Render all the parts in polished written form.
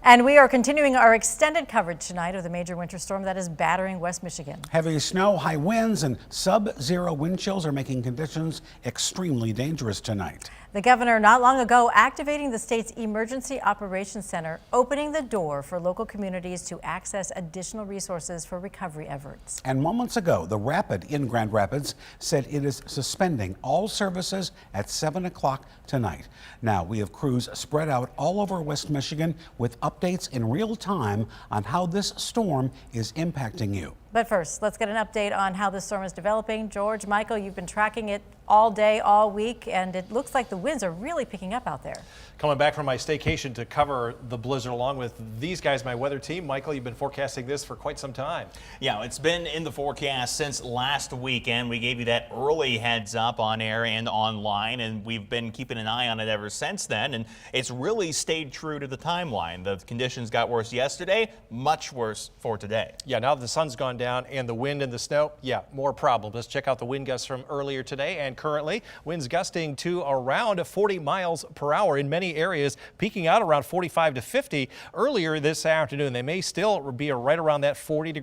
And we are continuing our extended coverage tonight of the major winter storm that is battering West Michigan. Heavy snow, high winds, and sub-zero wind chills are making conditions extremely dangerous tonight. The governor not long ago activating the state's Emergency Operations Center, opening the door for local communities to access additional resources for recovery efforts. And moments ago, the Rapid in Grand Rapids said it is suspending all services at 7 o'clock tonight. Now, we have crews spread out all over West Michigan with updates in real time on how this storm is impacting you. But first, let's get an update on how this storm is developing. George, Michael, you've been tracking it all day, all week, and it looks like the winds are really picking up out there. Coming back from my staycation to cover the blizzard along with these guys, my weather team. Michael, you've been forecasting this for quite some time. Yeah, it's been in the forecast since last weekend. We gave you that early heads up on air and online, and we've been keeping an eye on it ever since then. And it's really stayed true to the timeline. The conditions got worse yesterday, much worse for today. Yeah, now that the sun's gone down and the wind and the snow, yeah, more problems. Let's check out the wind gusts from earlier today and currently. Winds gusting to around 40 miles per hour in many areas, peaking out around 45 to 50 earlier this afternoon. They may still be right around that 40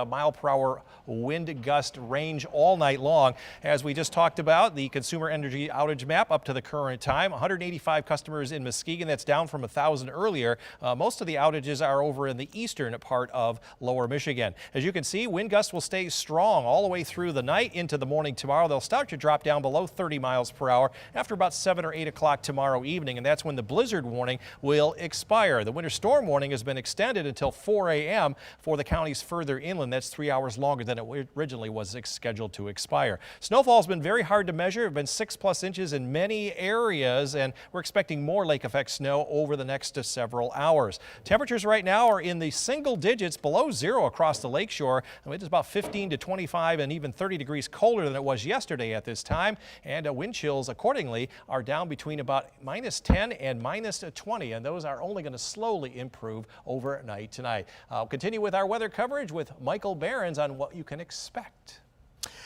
mile per hour wind gust range all night long. As we just talked about, the consumer energy outage map up to the current time, 185 customers in Muskegon. That's down from 1,000 earlier. Most of the outages are over in the eastern part of lower Michigan. As you can see, wind gusts will stay strong all the way through the night into the morning tomorrow. They'll start to drop down below 30 miles per hour after about 7 or 8 o'clock tomorrow evening, and that's when the blizzard warning will expire. The winter storm warning has been extended until 4 a.m. for the counties further inland. That's 3 hours longer than it originally was scheduled to expire. Snowfall has been very hard to measure. It's been 6+ inches in many areas, and we're expecting more lake effect snow over the next several hours. Temperatures right now are in the single digits below zero across the lakeshore. It's about 15 to 25 and even 30 degrees colder than it was yesterday at this time, and wind chills accordingly are down between about -10 and -20, and those are only going to slowly improve overnight tonight. I'll continue with our weather coverage with Michael Behrens on what you can expect.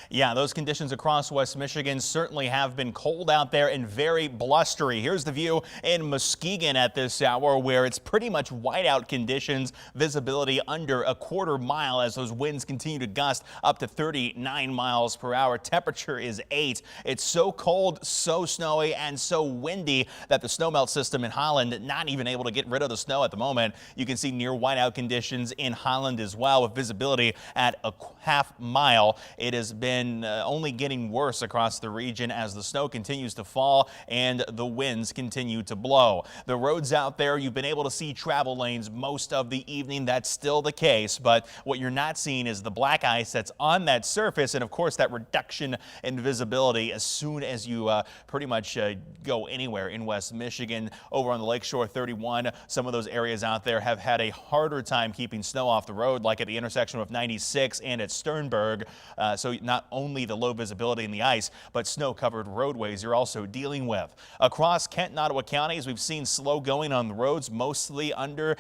Yeah, those conditions across West Michigan certainly have been cold out there and very blustery. Here's the view in Muskegon at this hour, where it's pretty much whiteout conditions, visibility under a quarter mile as those winds continue to gust up to 39 miles per hour. Temperature is 8. It's so cold, so snowy, and so windy that the snowmelt system in Holland not even able to get rid of the snow at the moment. You can see near whiteout conditions in Holland as well, with visibility at a half mile. It has been only getting worse across the region as the snow continues to fall and the winds continue to blow. The roads out there, you've been able to see travel lanes most of the evening. That's still the case, but what you're not seeing is the black ice that's on that surface, and of course that reduction in visibility as soon as you pretty much go anywhere in West Michigan. Over on the Lakeshore 31, some of those areas out there have had a harder time keeping snow off the road, like at the intersection of 96 and at Sternberg. So not only the low visibility in the ice, but snow-covered roadways you're also dealing with. Across Kent and Ottawa counties, we've seen slow going on the roads, mostly under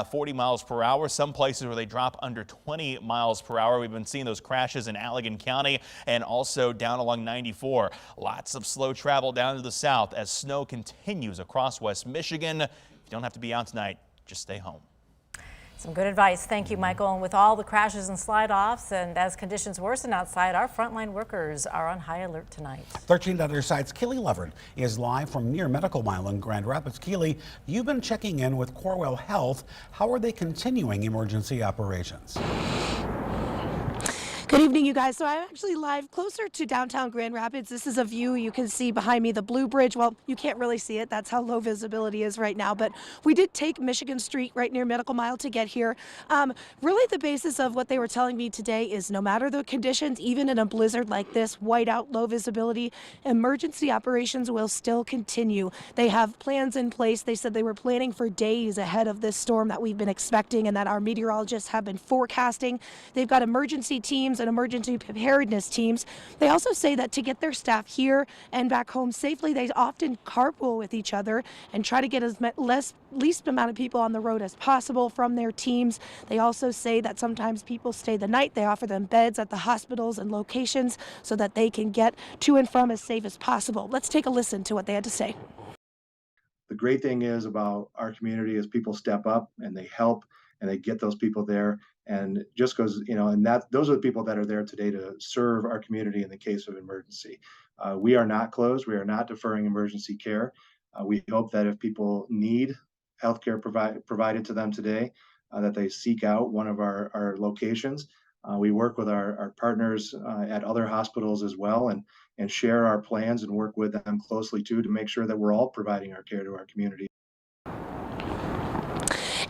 40 miles per hour. Some places where they drop under 20 miles per hour. We've been seeing those crashes in Allegan County and also down along 94. Lots of slow travel down to the south as snow continues across West Michigan. If you don't have to be out tonight, just stay home. Some good advice. Thank you, Michael. And with all the crashes and slide-offs, and as conditions worsen outside, our frontline workers are on high alert tonight. 13 other sites. Keely Leverett is live from near Medical Mile in Grand Rapids. Keely, you've been checking in with Corewell Health. How are they continuing emergency operations? Good evening, you guys. So I'm actually live closer to downtown Grand Rapids. This is a view you can see behind me, the Blue Bridge. Well, you can't really see it. That's how low visibility is right now. But we did take Michigan Street right near Medical Mile to get here. Really, the basis of what they were telling me today is no matter the conditions, even in a blizzard like this, whiteout, low visibility, emergency operations will still continue. They have plans in place. They said they were planning for days ahead of this storm that we've been expecting and that our meteorologists have been forecasting. They've got emergency teams and emergency preparedness teams. They also say that to get their staff here and back home safely, they often carpool with each other and try to get as least amount of people on the road as possible from their teams. They also say that sometimes people stay the night. They offer them beds at the hospitals and locations so that they can get to and from as safe as possible. Let's take a listen to what they had to say. The great thing is about our community is people step up and they help and they get those people there. And just goes, and those are the people that are there today to serve our community in the case of emergency. We are not closed. We are not deferring emergency care. We hope that if people need healthcare provided to them today, that they seek out one of our locations. We work with our partners at other hospitals as well, and share our plans and work with them closely too to make sure that we're all providing our care to our community.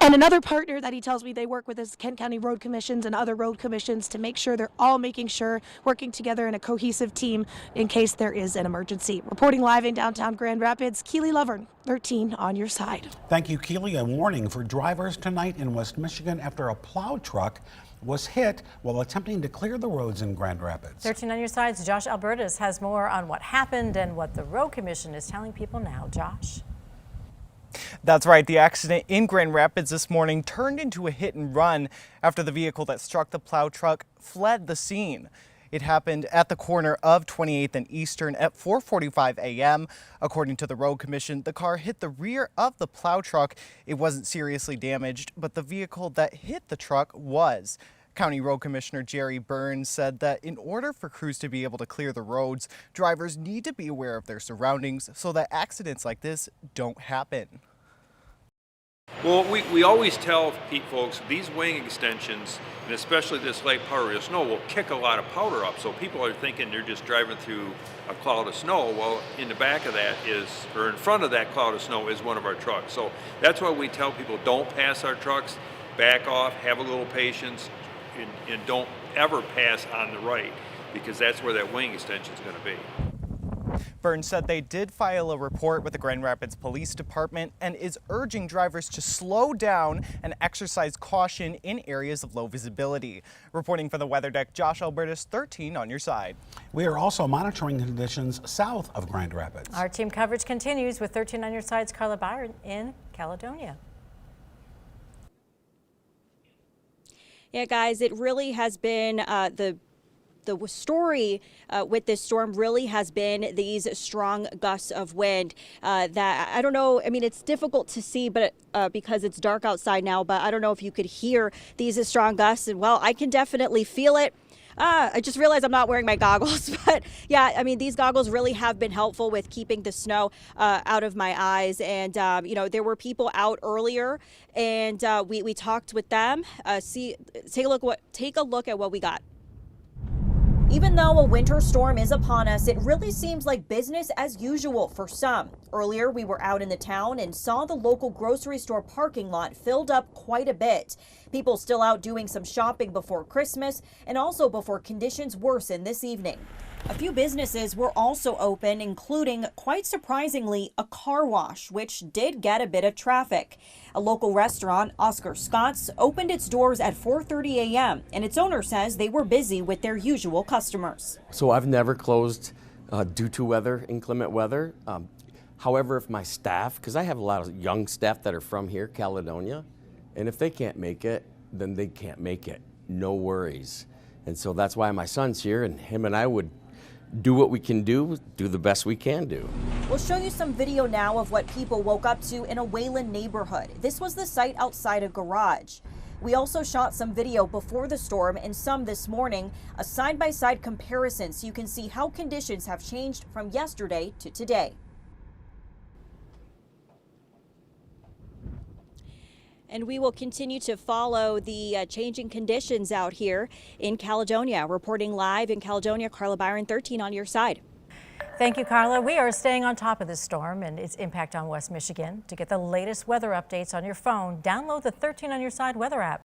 And another partner that he tells me they work with is Kent County Road Commissions and other road commissions to make sure they're all working together in a cohesive team in case there is an emergency. Reporting live in downtown Grand Rapids, Keely Lovern, 13 on your side. Thank you, Keely. A warning for drivers tonight in West Michigan after a plow truck was hit while attempting to clear the roads in Grand Rapids. 13 on your side's Josh Albertus has more on what happened and what the Road Commission is telling people now. Josh? That's right. The accident in Grand Rapids this morning turned into a hit and run after the vehicle that struck the plow truck fled the scene. It happened at the corner of 28th and Eastern at 4:45 a.m. According to the Road Commission, the car hit the rear of the plow truck. It wasn't seriously damaged, but the vehicle that hit the truck was. County Road Commissioner Jerry Burns said that in order for crews to be able to clear the roads, drivers need to be aware of their surroundings so that accidents like this don't happen. Well, we always tell folks these wing extensions, and especially this light powder of snow, will kick a lot of powder up. So people are thinking they're just driving through a cloud of snow. Well, in the back of that or in front of that cloud of snow is one of our trucks. So that's why we tell people don't pass our trucks, back off, have a little patience, and don't ever pass on the right, because that's where that wing extension is going to be. Burns said they did file a report with the Grand Rapids Police Department and is urging drivers to slow down and exercise caution in areas of low visibility. Reporting for the Weather Deck, Josh Albertus, 13 on your side. We are also monitoring conditions south of Grand Rapids. Our team coverage continues with 13 on your side's Carla Byron in Caledonia. Yeah, guys, it really has been the story with this storm really has been these strong gusts of wind that I don't know. I mean, it's difficult to see, but because it's dark outside now, but I don't know if you could hear these strong gusts. And well, I can definitely feel it. I just realized I'm not wearing my goggles, but yeah, I mean, these goggles really have been helpful with keeping the snow out of my eyes. And, there were people out earlier and we talked with them. Take a look at what we got. Even though a winter storm is upon us, it really seems like business as usual for some. Earlier, we were out in the town and saw the local grocery store parking lot filled up quite a bit. People still out doing some shopping before Christmas and also before conditions worsen this evening. A few businesses were also open, including, quite surprisingly, a car wash, which did get a bit of traffic. A local restaurant, Oscar Scott's, opened its doors at 4:30 a.m., and its owner says they were busy with their usual customers. So I've never closed due to inclement weather. However, if my staff, because I have a lot of young staff that are from here, Caledonia, and if they can't make it, then they can't make it. No worries. And so that's why my son's here, and him and I would do what we can do the best we can do. We'll show you some video now of what people woke up to in a Wayland neighborhood. This was the site outside a garage. We also shot some video before the storm and some this morning, a side-by-side comparison so you can see how conditions have changed from yesterday to today. And we will continue to follow the changing conditions out here in Caledonia. Reporting live in Caledonia, Carla Byron, 13 on your side. Thank you, Carla. We are staying on top of this storm and its impact on West Michigan. To get the latest weather updates on your phone, download the 13 on your side weather app.